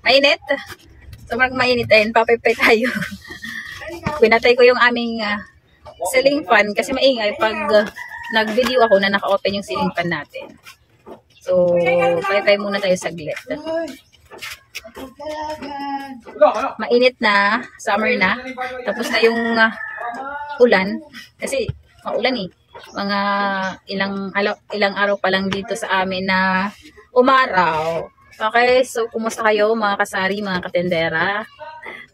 Mainit. Sobrang mainit ayun. Papaypay tayo. Pinatay ko yung aming ceiling fan kasi maingay pag nag-video ako na naka-open yung ceiling fan natin. So, paypay muna tayo saglit. Mainit na, summer na. Tapos na yung ulan. Kasi, maulan eh. Mga ilang araw pa lang dito sa amin na umaraw. Okay, so kumusta kayo mga kasari, mga katendera?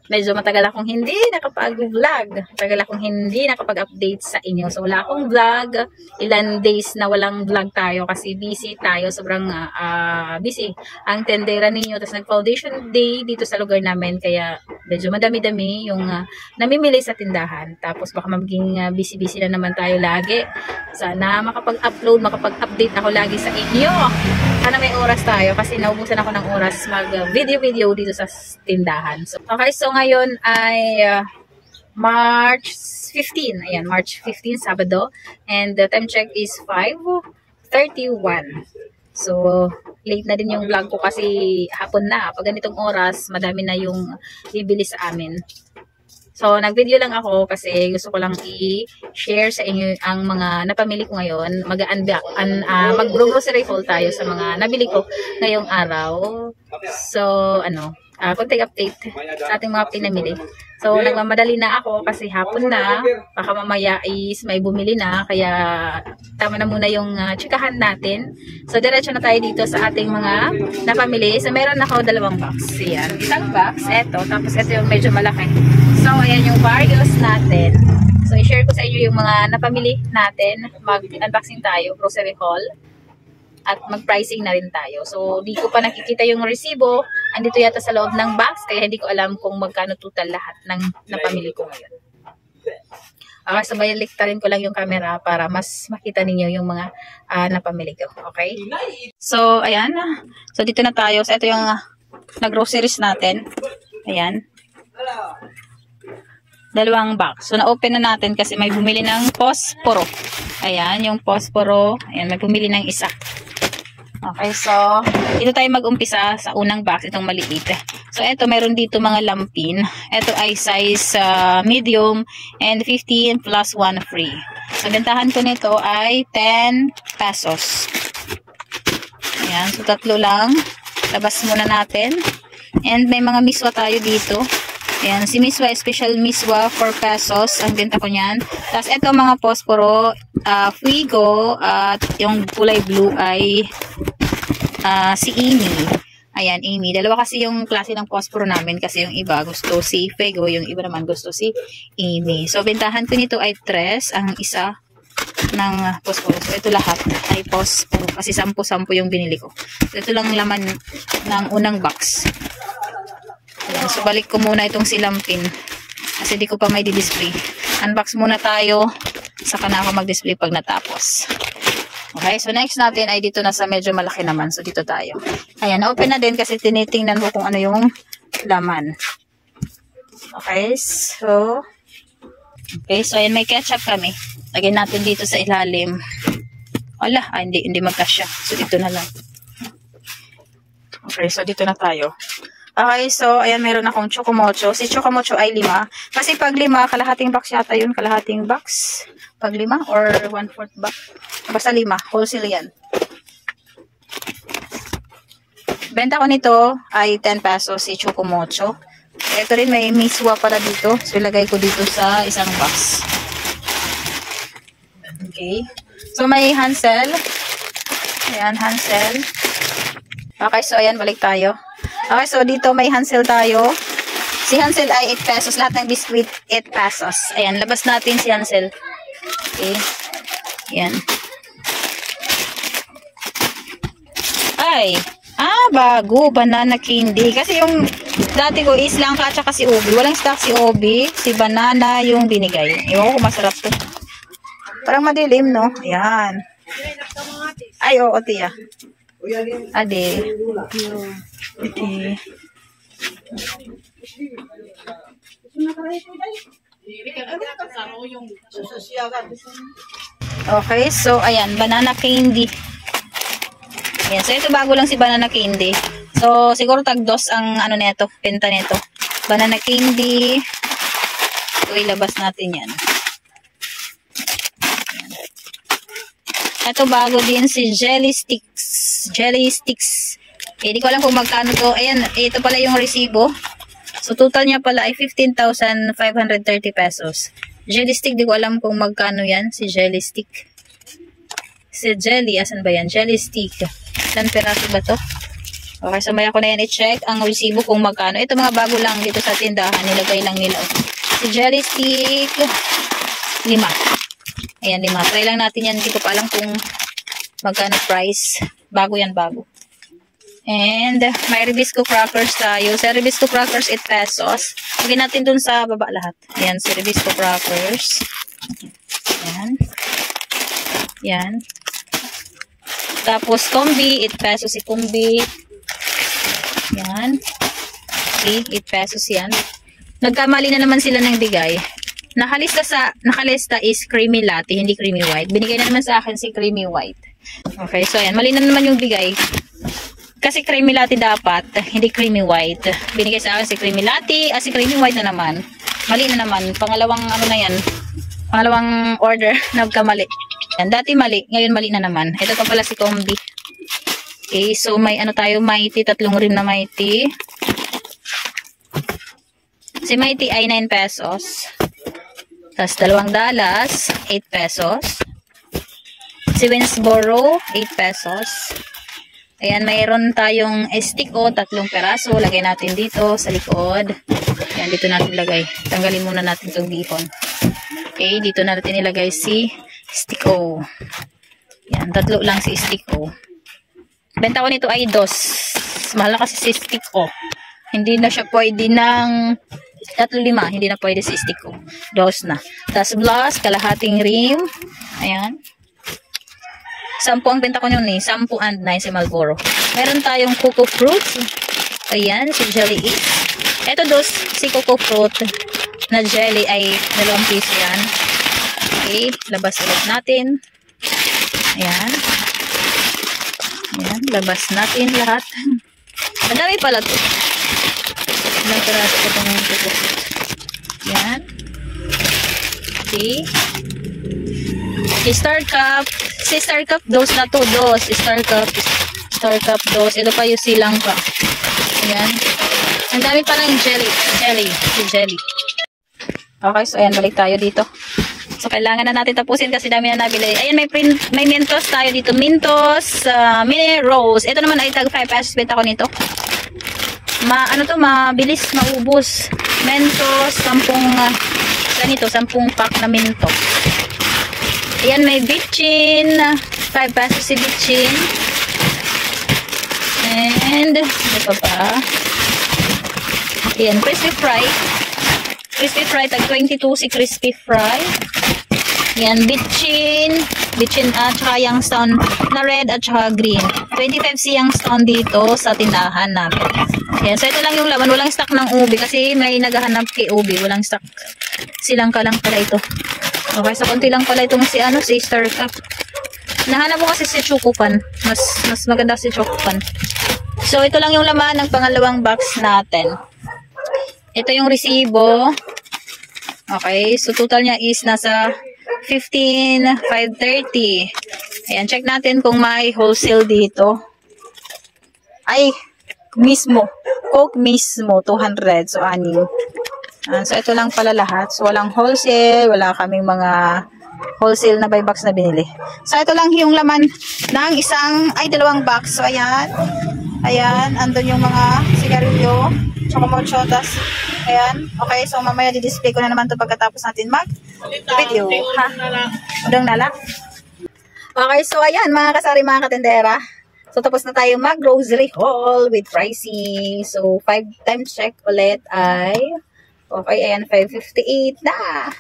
Medyo matagal akong hindi nakapag-vlog. Matagal akong hindi nakapag-update sa inyo. So wala akong vlog. Ilan days na walang vlog tayo kasi busy tayo. Sobrang busy ang tendera ninyo. Tapos nag-foundation day dito sa lugar namin. Kaya medyo madami-dami yung namimili sa tindahan. Tapos baka maging busy-busy na naman tayo lagi. Sana makapag-upload, makapag-update ako lagi sa inyo. Sana may oras tayo kasi naubusan ako ng oras mag-video dito sa tindahan. So, okay, so ngayon ay March 15. Ayan, March 15, Sabado. And the time check is 5:31. So, late na din yung vlog ko kasi hapon na. Pag ganitong oras, madami na yung bibili sa amin. So, nag-video lang ako kasi gusto ko lang i-share sa inyo ang mga napamili ko ngayon. Mag-grocery haul tayo sa mga nabili ko ngayong araw. So, konting update sa ating mga pinamili. So, nagmamadali na ako kasi hapon na. Baka mamaya is may bumili na. Kaya, tama na muna yung tsikahan natin. So, diretso na tayo dito sa ating mga napamili. So, meron ako 2 box. Ayan. Isang box, eto. Tapos, ito yung medyo malaki. So, ayan yung various natin. So, i-share ko sa inyo yung mga napamili natin. Mag-unboxing tayo, grocery haul. At mag-pricing na rin tayo. So, di ko pa nakikita yung resibo. Andito yata sa loob ng box. Kaya hindi ko alam kung magkano total lahat ng napamili ko ngayon. So, baliktarin ko lang yung camera para mas makita ninyo yung mga napamili ko. Okay? So, ayan. So, dito na tayo. So, ito yung na-groceries natin. Ayan. 2 box. So, na-open na natin kasi may bumili ng posporo. Ayan, yung posporo. Ayan, may bumili ng isa. Okay, so, dito tayo mag-umpisa sa unang box, itong maliit. So, ito, meron dito mga lampin. Ito ay size medium and 15 plus 1 free. So, bentahan ko nito ay 10 pesos. Ayan, so, 3 lang. Labas muna natin. And may mga miswa tayo dito. Ayan, si miswa, special miswa, 4 pesos ang benta ko niyan. Tapos, ito mga posporo, Fuego, at yung kulay blue ay si Amy. Ayan, Amy. 2 kasi yung klase ng posporo namin kasi yung iba gusto si Fuego, yung iba naman gusto si Amy. So, bentahan ko nito ay 3, ang isa ng posporo. So, ito lahat ay posporo kasi 10 yung binili ko. So, ito lang laman ng unang box. Ayan, so, balik ko muna itong silampin kasi di ko pa may di-display. Unbox muna tayo, saka na ako mag-display pag natapos. Okay, so next natin ay dito na sa medyo malaki naman. So, dito tayo. Ayan, na-open na din kasi tinitingnan ko kung ano yung laman. Okay, so ayan, may ketchup kami. Lagyan natin dito sa ilalim. Wala, hindi magkasya. So, dito na lang. Okay, so dito na tayo. Okay, so, ayan, meron akong chocomocho. Si chocomocho ay 5. Kasi pag 5, kalahating box yata yun. Kalahating box. Pag 5 or 1/4 box. Basta 5. Wholesale yan. Benta ko nito ay 10 pesos si chocomocho. Ito rin may miswa pala dito. So, ilagay ko dito sa isang box. Okay. So, may Hansel. Ayan, Hansel. Okay, so, ayan, balik tayo. Okay, so dito may Hansel tayo. Si Hansel ay 8 pesos. Lahat ng biscuit, 8 pesos. Ayan, labas natin si Hansel. Okay. Ayan. Ay. Bago. Banana candy. Kasi yung dati ko is langka at saka si Obi. Walang stock si Obi. Si Banana yung binigay. Ewan ko kung masarap to. Parang madilim, no? Ayan. Ay, oo, tiya. Ade. Okay. Okay, so ayan, banana candy. Ayan, so ito bago lang si banana candy. So, siguro tag-dos ang ano nito, benta nito. Banana candy. So, ilabas natin yan. Ito bago din si Jelly Sticks. Jelly Sticks. Hindi ko alam kung magkano to. Ayan, ito pala yung resibo. So, total niya pala ay 15,530 pesos. Jelly Stick, di ko alam kung magkano yan. Si Jelly Stick. Si Jelly, asan ba yan? Jelly Stick. Ilan peraso ba to? Okay, so maya ko na yan i-check ang resibo kung magkano. Ito mga bago lang dito sa tindahan. Nilagay lang nila. Si Jelly Stick, 5. Ayan, 5. Try lang natin yan. Hindi ko pa alam kung magkano price. Bago yan, bago. And, may Ribisco crackers tayo. Sa Ribisco crackers, 8 pesos. Lagyan natin dun sa baba lahat. Ayan, si Ribisco crackers. Ayan. Ayan. Tapos, Combi, 8 pesos si Combi. Ayan. Okay, 8 pesos yan. Nagkamali na naman sila ng bigay. Nakalista is creamy latte, hindi creamy white. Binigay na naman sa akin si creamy white. Okay, so ayan. Mali na naman yung bigay. Kasi creamy latte dapat, hindi creamy white. Binigay sa akin si creamy latte, si creamy white na naman. Mali na naman. Pangalawang ano na yan. Pangalawang order, nagkamali. Yan, dati mali, ngayon mali na naman. Ito pa pala si Combi. Okay, so may ano tayo, Mighty, 3 rim na Mighty. Si Mighty ay 9 pesos. Tapos 2 Dallas, 8 pesos. Si Winsboro, 8 pesos. Ayan, mayroon tayong stick o 3 peraso. Lagay natin dito sa likod. Ayan, dito natin lagay. Tanggalin muna natin itong dihon. Okay, dito natin ilagay si stick o. Ayan, 3 lang si stick o. Benta ko nito ay 2. Mahal na kasi si stick o. Hindi na siya pwede ng 3-5. Hindi na pwede si stick o. 2 na. Tapos plus, kalahating rim. Ayan. 10 ang benta ko yun eh. 10 and 9 si Marlboro. Meron tayong cocoa fruits. Ayan, si Jelly It. Ito 2, si cocoa fruit na jelly ay 2 piso yan. Okay, labas ulit natin. Ayan. Ayan, labas natin lahat. Madami pala ito. Ilang peraso ko itong cocoa fruit. Ayan. Okay. Star Cup. Si Star Cup, 2 na to. 2. Star Cup, 2. Ito pa yung silang pa. Ayan. Ang dami pa ng jelly. Si jelly. Okay, so ayan, balik tayo dito. So, kailangan na natin tapusin kasi dami na nabili. Ayan, may Mentos tayo dito. Mentos, mini rose. Ito naman ay tag 5 pesos. Benta ko nito. Mabilis maubos. Mentos, 10 ganito, 10 pack na Mentos. Ayan, may bitchin. 5 pesos si bitchin. And, ito pa. Ayan, crispy fry. Crispy fry, tag 22 si crispy fry. Ayan, bitchin. Bitchin at saka yung stone na red at saka green. 25 siyang stone dito sa tindahan namin. Ayan, so ito lang yung laman. Walang stock ng ubi kasi may naghahanap kay ubi. Walang stock. Silang ka lang pala ito. Okay, so konti lang pala itong si Star Cup. Nahanap mo kasi si Chocopan. Mas maganda si Chocopan. So, ito lang yung laman ng pangalawang box natin. Ito yung resibo. Okay, so total niya is nasa 15,530. Ayan, check natin kung may wholesale dito. Ay, mismo. Coke mismo, 200. So, 6. So, ito lang pala lahat. So, walang wholesale. Wala kaming mga wholesale na buy box na binili. So, ito lang yung laman ng 2 box. So, ayan. Ayan. Andun yung mga sigarilyo. Tsaka mga chotas. Ayan. Okay. So, mamaya di-display ko na naman ito pagkatapos natin mag-video. Ha? Udang nala. Okay. So, ayan. Mga kasari, mga katendera. So, tapos na tayo mag-grocery haul with pricing. So, 5 times check ulit ay okay, ayan, 5:58 na.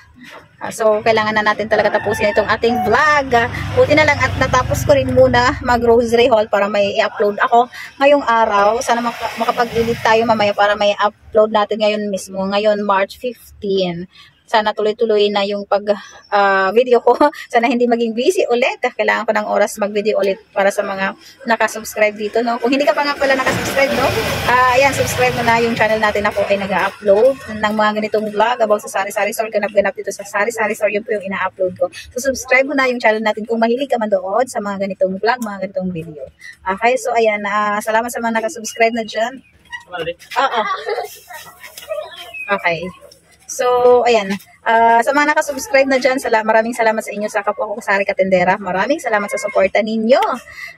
So, kailangan na natin talaga tapusin itong ating vlog. Buti na lang at natapos ko rin muna mag-grocery haul para may i-upload ako ngayong araw. Sana makapag-edit tayo mamaya para may upload natin ngayon mismo. Ngayon, March 15. sana tuloy-tuloy na yung video ko. Sana hindi maging busy ulit. Kailangan ko ng oras mag-video ulit para sa mga nakasubscribe dito, no? Kung hindi ka pa nga pala nakasubscribe, no? Ayan, subscribe mo na yung channel natin. Ako ay nag-upload ng mga ganitong vlog about sa sari-sari store. Ganap-ganap dito sa sari-sari store. Yun po yung ina-upload ko. So, subscribe mo na yung channel natin kung mahilig ka man doon sa mga ganitong vlog, mga ganitong video. Okay, so ayan, salamat sa mga nakasubscribe na dyan. Oo. Okay. So, ayan. Sa mga nakasubscribe na dyan, maraming salamat sa inyo sa kapwa ko Sari Katendera. Maraming salamat sa suporta ninyo.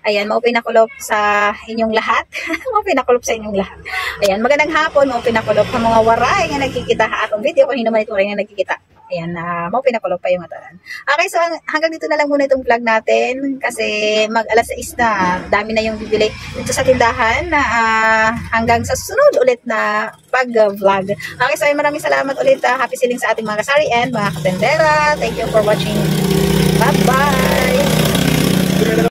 Ayan, maupinakulop sa inyong lahat. Maupinakulop sa inyong lahat. Ayan, magandang hapon, maupinakulop sa mga waray na nagkikita ha akong video. Kung hindi naman ito rin na nagkikita. Ayan, maupinakulop pa yung mataran. Okay, so hanggang dito na lang muna itong vlog natin. Kasi mag-alas 6 na, dami na yung bibili dito sa tindahan. Hanggang sa susunod ulit na pag-vlog. Okay, so maraming salamat ulit. Happy selling sa ating mga kasari and mga katendera. Thank you for watching. Bye-bye!